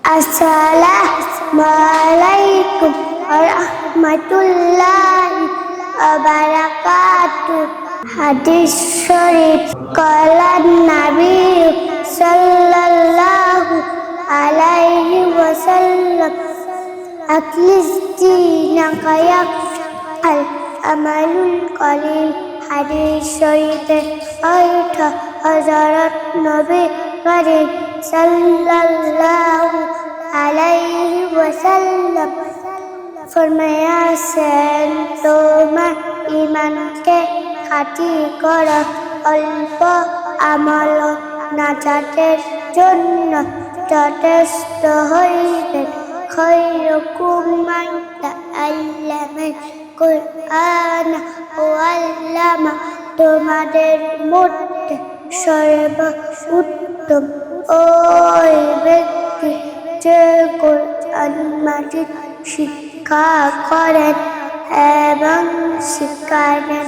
আসসালামু আলাইকুম ওয়া রাহমাতুল্লাহি ওয়া বারাকাতুহু। হাদিস শরীফ ক্বালান নবী সাল্লাল্লাহু আলাইহি ওয়াসাল্লাম আকলিস দীনাকা ইয়াফআল আমালুল কলিল। হাদিস শরীফে অর্থ হযরত নবী করিম সাল্লাল্লাহু আলাইহি ওয়াসাল্লাম ফরমায়াছেন, তোমার ঈমানকে খাঁটি করো, অল্প আমল নাজাতের জন্য যথেষ্ট হইবে। খায়রুকুম মান তাআল্লামাল কুরআন ওয়া আল্লামা, তোমাদের মধ্যে সর্বোত্তম ওই ব্যক্তি যে কুরআন মাজিদ শিক্ষা করেন এবং শিক্ষা দেন।